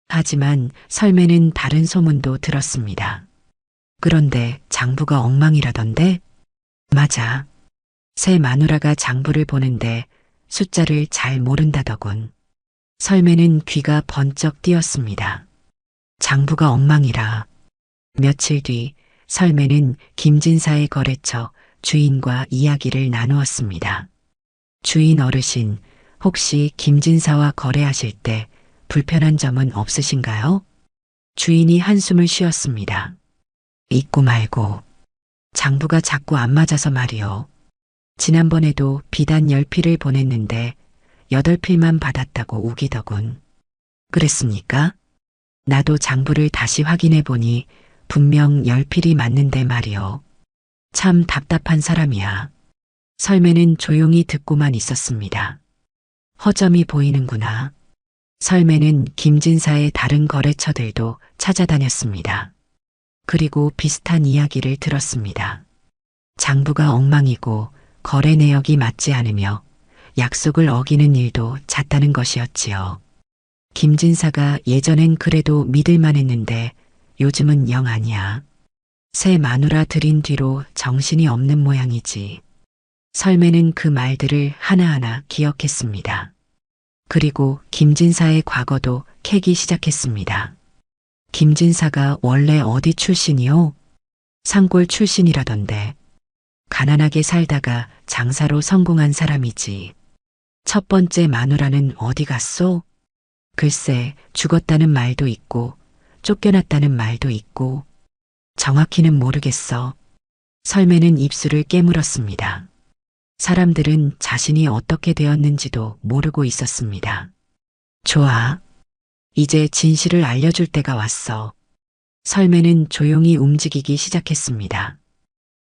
하지만 설매는 다른 소문도 들었습니다. 그런데 장부가 엉망이라던데? 맞아. 새 마누라가 장부를 보는데 숫자를 잘 모른다더군. 설매는 귀가 번쩍 뛰었습니다. 장부가 엉망이라. 며칠 뒤 설매는 김진사의 거래처 주인과 이야기를 나누었습니다. 주인 어르신, 혹시 김진사와 거래하실 때 불편한 점은 없으신가요? 주인이 한숨을 쉬었습니다. 있고 말고. 장부가 자꾸 안 맞아서 말이요. 지난번에도 비단 10필을 보냈는데 8필만 받았다고 우기더군. 그랬습니까? 나도 장부를 다시 확인해 보니 분명 10필이 맞는데 말이요. 참 답답한 사람이야. 설매는 조용히 듣고만 있었습니다. 허점이 보이는구나. 설매는 김진사의 다른 거래처들도 찾아다녔습니다. 그리고 비슷한 이야기를 들었습니다. 장부가 엉망이고 거래 내역이 맞지 않으며 약속을 어기는 일도 잦다는 것이었지요. 김진사가 예전엔 그래도 믿을만 했는데 요즘은 영 아니야. 새 마누라 들인 뒤로 정신이 없는 모양이지. 설매는 그 말들을 하나하나 기억했습니다. 그리고 김진사의 과거도 캐기 시작했습니다. 김진사가 원래 어디 출신이요? 산골 출신이라던데. 가난하게 살다가 장사로 성공한 사람이지. 첫 번째 마누라는 어디 갔소? 글쎄, 죽었다는 말도 있고, 쫓겨났다는 말도 있고, 정확히는 모르겠어. 설매는 입술을 깨물었습니다. 사람들은 자신이 어떻게 되었는지도 모르고 있었습니다. 좋아. 이제 진실을 알려줄 때가 왔어. 설매는 조용히 움직이기 시작했습니다.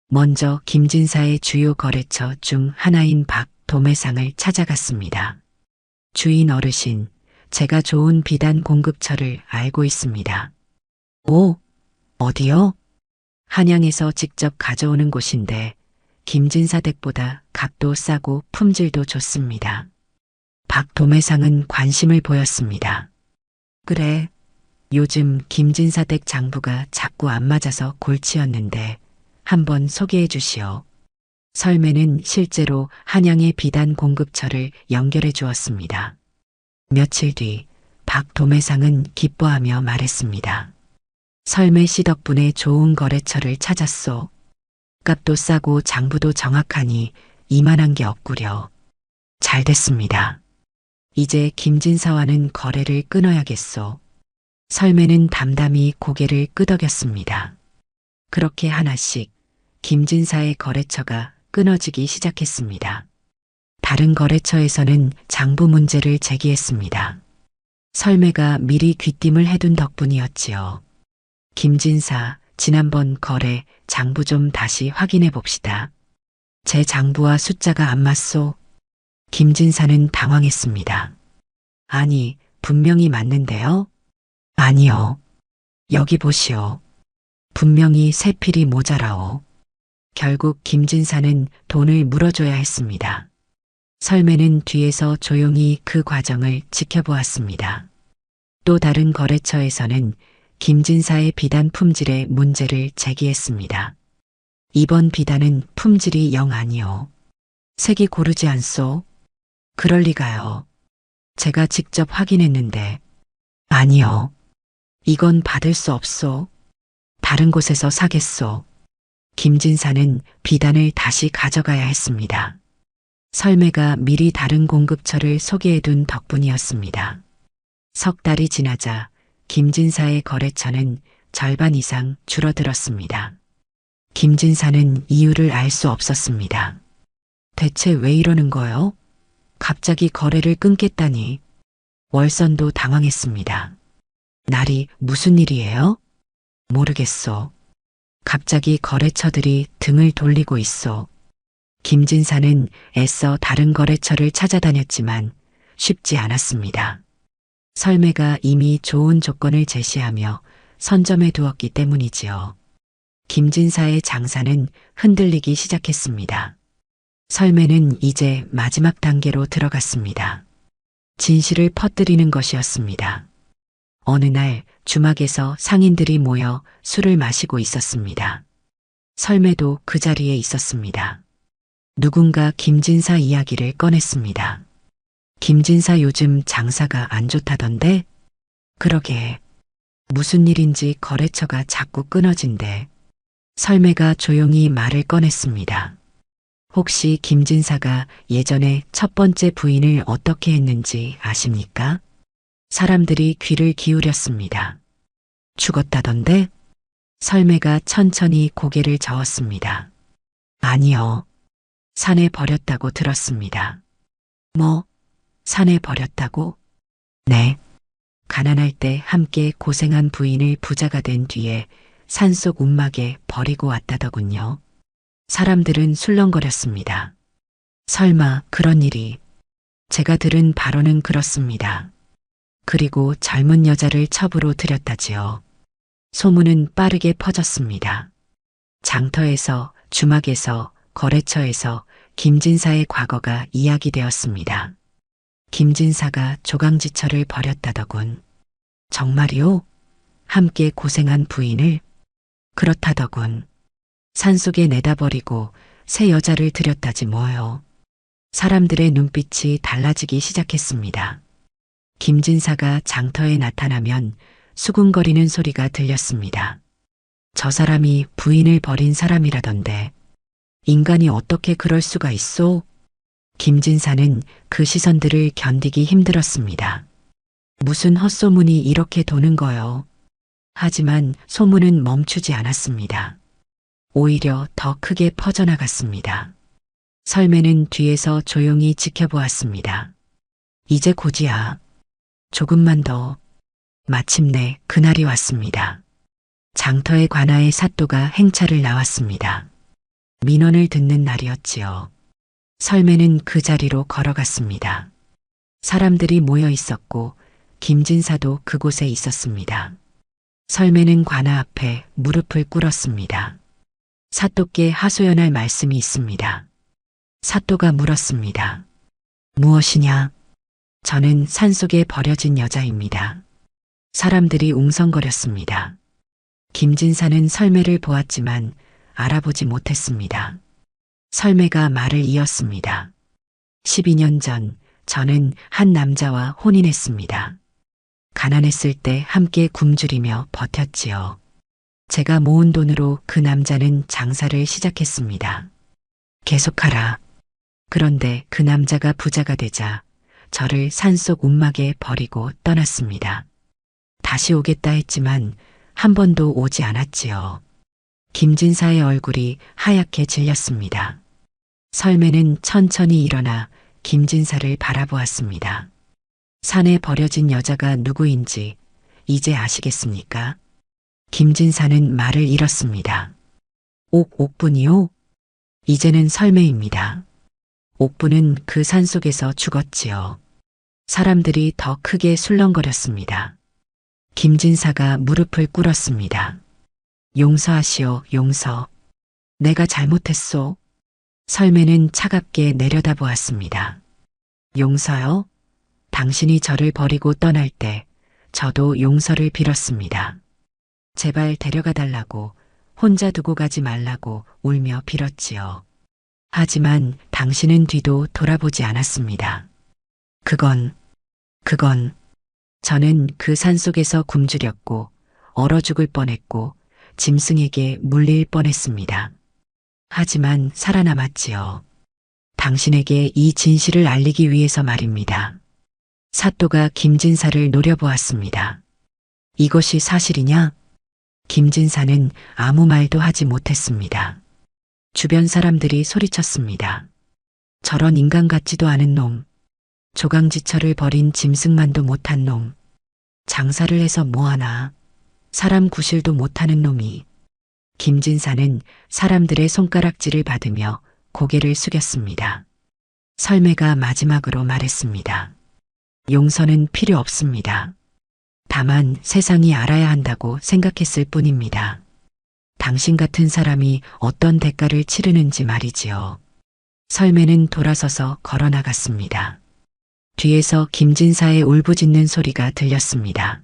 먼저 김진사의 주요 거래처 중 하나인 박 도매상을 찾아갔습니다. 주인 어르신, 제가 좋은 비단 공급처를 알고 있습니다. 오, 어디요? 한양에서 직접 가져오는 곳인데 김진사 댁보다 값도 싸고 품질도 좋습니다. 박 도매상은 관심을 보였습니다. 그래, 요즘 김진사 댁 장부가 자꾸 안 맞아서 골치였는데 한번 소개해 주시오. 설매는 실제로 한양의 비단 공급처를 연결해 주었습니다. 며칠 뒤 박 도매상은 기뻐하며 말했습니다. 설매 씨 덕분에 좋은 거래처를 찾았소. 값도 싸고 장부도 정확하니 이만한 게 없구려. 잘 됐습니다. 이제 김진사와는 거래를 끊어야겠소. 설매는 담담히 고개를 끄덕였습니다. 그렇게 하나씩 김진사의 거래처가 끊어지기 시작했습니다. 다른 거래처에서는 장부 문제를 제기했습니다. 설매가 미리 귀띔을 해둔 덕분이었지요. 김진사, 지난번 거래 장부 좀 다시 확인해 봅시다. 제 장부와 숫자가 안 맞소. 김진사는 당황했습니다. 아니, 분명히 맞는데요? 아니요. 여기 보시오. 분명히 세 필이 모자라오. 결국 김진사는 돈을 물어줘야 했습니다. 설매는 뒤에서 조용히 그 과정을 지켜보았습니다. 또 다른 거래처에서는 김진사의 비단 품질에 문제를 제기했습니다. 이번 비단은 품질이 영 아니오. 색이 고르지 않소. 그럴 리가요. 제가 직접 확인했는데. 아니요. 이건 받을 수 없소. 다른 곳에서 사겠소. 김진사는 비단을 다시 가져가야 했습니다. 설매가 미리 다른 공급처를 소개해둔 덕분이었습니다. 석 달이 지나자 김진사의 거래처는 절반 이상 줄어들었습니다. 김진사는 이유를 알 수 없었습니다. 대체 왜 이러는 거요? 갑자기 거래를 끊겠다니. 월선도 당황했습니다. 날이 무슨 일이에요? 모르겠소. 갑자기 거래처들이 등을 돌리고 있어. 김진사는 애써 다른 거래처를 찾아다녔지만 쉽지 않았습니다. 설매가 이미 좋은 조건을 제시하며 선점해 두었기 때문이지요. 김진사의 장사는 흔들리기 시작했습니다. 설매는 이제 마지막 단계로 들어갔습니다. 진실을 퍼뜨리는 것이었습니다. 어느 날 주막에서 상인들이 모여 술을 마시고 있었습니다. 설매도 그 자리에 있었습니다. 누군가 김진사 이야기를 꺼냈습니다. 김진사 요즘 장사가 안 좋다던데? 그러게. 무슨 일인지 거래처가 자꾸 끊어진대. 설매가 조용히 말을 꺼냈습니다. 혹시 김진사가 예전에 첫 번째 부인을 어떻게 했는지 아십니까? 사람들이 귀를 기울였습니다. 죽었다던데? 설매가 천천히 고개를 저었습니다. 아니요. 산에 버렸다고 들었습니다. 뭐? 산에 버렸다고? 네. 가난할 때 함께 고생한 부인을 부자가 된 뒤에 산속 움막에 버리고 왔다더군요. 사람들은 술렁거렸습니다. 설마 그런 일이. 제가 들은 바로는 그렇습니다. 그리고 젊은 여자를 첩으로 들였다지요. 소문은 빠르게 퍼졌습니다. 장터에서, 주막에서, 거래처에서 김진사의 과거가 이야기되었습니다. 김진사가 조강지처를 버렸다더군. 정말이요? 함께 고생한 부인을? 그렇다더군. 산속에 내다버리고 새 여자를 들였다지 뭐요. 사람들의 눈빛이 달라지기 시작했습니다. 김진사가 장터에 나타나면 수군거리는 소리가 들렸습니다. 저 사람이 부인을 버린 사람이라던데 인간이 어떻게 그럴 수가 있소? 김진사는 그 시선들을 견디기 힘들었습니다. 무슨 헛소문이 이렇게 도는 거요. 하지만 소문은 멈추지 않았습니다. 오히려 더 크게 퍼져나갔습니다. 설매는 뒤에서 조용히 지켜보았습니다. 이제 곧이야. 조금만 더. 마침내 그날이 왔습니다. 장터의 관아의 사또가 행차를 나왔습니다. 민원을 듣는 날이었지요. 설매는 그 자리로 걸어갔습니다. 사람들이 모여 있었고 김진사도 그곳에 있었습니다. 설매는 관아 앞에 무릎을 꿇었습니다. 사또께 하소연할 말씀이 있습니다. 사또가 물었습니다. 무엇이냐? 저는 산속에 버려진 여자입니다. 사람들이 웅성거렸습니다. 김진사는 설매를 보았지만 알아보지 못했습니다. 설매가 말을 이었습니다. 12년 전 저는 한 남자와 혼인했습니다. 가난했을 때 함께 굶주리며 버텼지요. 제가 모은 돈으로 그 남자는 장사를 시작했습니다. 계속하라. 그런데 그 남자가 부자가 되자 저를 산속 움막에 버리고 떠났습니다. 다시 오겠다 했지만 한 번도 오지 않았지요. 김진사의 얼굴이 하얗게 질렸습니다. 설매는 천천히 일어나 김진사를 바라보았습니다. 산에 버려진 여자가 누구인지 이제 아시겠습니까? 김진사는 말을 잃었습니다. 옥분이요? 이제는 설매입니다. 옥분은 그 산속에서 죽었지요. 사람들이 더 크게 술렁거렸습니다. 김진사가 무릎을 꿇었습니다. 용서하시오, 용서. 내가 잘못했소. 설매는 차갑게 내려다보았습니다. 용서요? 당신이 저를 버리고 떠날 때 저도 용서를 빌었습니다. 제발 데려가 달라고, 혼자 두고 가지 말라고 울며 빌었지요. 하지만 당신은 뒤도 돌아보지 않았습니다. 그건 저는 그 산속에서 굶주렸고 얼어 죽을 뻔했고 짐승에게 물릴 뻔했습니다. 하지만 살아남았지요. 당신에게 이 진실을 알리기 위해서 말입니다. 사또가 김진사를 노려보았습니다. 이것이 사실이냐? 김진사는 아무 말도 하지 못했습니다. 주변 사람들이 소리쳤습니다. 저런 인간 같지도 않은 놈. 조강지처를 버린 짐승만도 못한 놈. 장사를 해서 뭐하나. 사람 구실도 못하는 놈이. 김진사는 사람들의 손가락질을 받으며 고개를 숙였습니다. 설매가 마지막으로 말했습니다. 용서는 필요 없습니다. 다만 세상이 알아야 한다고 생각했을 뿐입니다. 당신 같은 사람이 어떤 대가를 치르는지 말이지요. 설매는 돌아서서 걸어 나갔습니다. 뒤에서 김진사의 울부짖는 소리가 들렸습니다.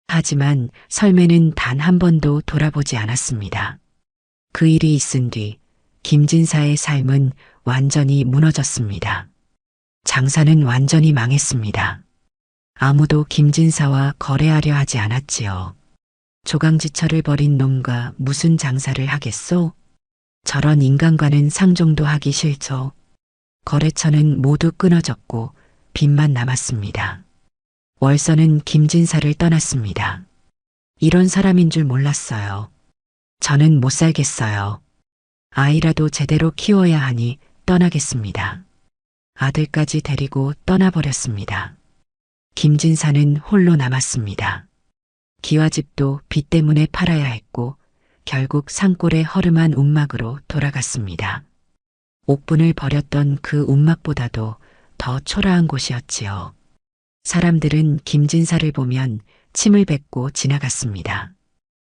하지만 설매는 단 한 번도 돌아보지 않았습니다. 그 일이 있은 뒤 김진사의 삶은 완전히 무너졌습니다. 장사는 완전히 망했습니다. 아무도 김진사와 거래하려 하지 않았지요. 조강지처를 버린 놈과 무슨 장사를 하겠소? 저런 인간과는 상종도 하기 싫죠. 거래처는 모두 끊어졌고 빚만 남았습니다. 월서는 김진사를 떠났습니다. 이런 사람인 줄 몰랐어요. 저는 못 살겠어요. 아이라도 제대로 키워야 하니 떠나겠습니다. 아들까지 데리고 떠나버렸습니다. 김진사는 홀로 남았습니다. 기와집도 빚 때문에 팔아야 했고 결국 산골의 허름한 움막으로 돌아갔습니다. 옥분을 버렸던 그 움막보다도 더 초라한 곳이었지요. 사람들은 김진사를 보면 침을 뱉고 지나갔습니다.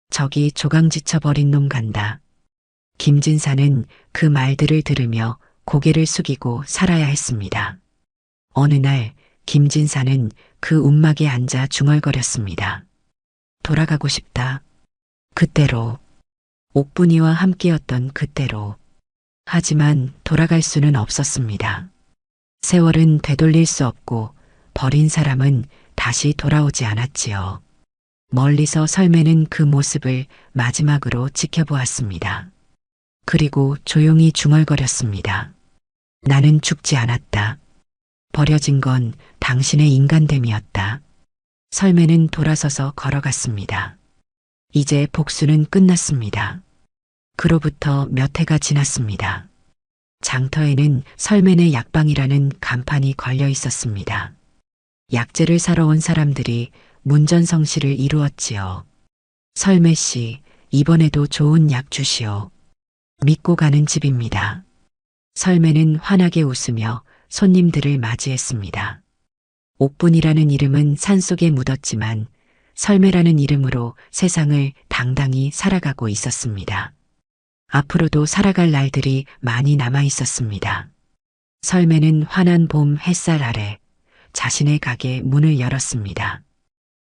저기 조강지쳐 버린 놈 간다. 김진사는 그 말들을 들으며 고개를 숙이고 살아야 했습니다. 어느 날 김진사는 그 움막에 앉아 중얼거렸습니다. 돌아가고 싶다. 그때로. 옥분이와 함께였던 그때로. 하지만 돌아갈 수는 없었습니다. 세월은 되돌릴 수 없고 버린 사람은 다시 돌아오지 않았지요. 멀리서 설매는 그 모습을 마지막으로 지켜보았습니다. 그리고 조용히 중얼거렸습니다. 나는 죽지 않았다. 버려진 건 당신의 인간됨이었다. 설매는 돌아서서 걸어갔습니다. 이제 복수는 끝났습니다. 그로부터 몇 해가 지났습니다. 장터에는 설맨의 약방이라는 간판이 걸려 있었습니다. 약재를 사러 온 사람들이 문전성시를 이루었지요. 설매 씨, 이번에도 좋은 약 주시오. 믿고 가는 집입니다. 설매는 환하게 웃으며 손님들을 맞이했습니다. 옥분이라는 이름은 산속에 묻었지만 설매라는 이름으로 세상을 당당히 살아가고 있었습니다. 앞으로도 살아갈 날들이 많이 남아 있었습니다. 설매는 환한 봄 햇살 아래 자신의 가게 문을 열었습니다.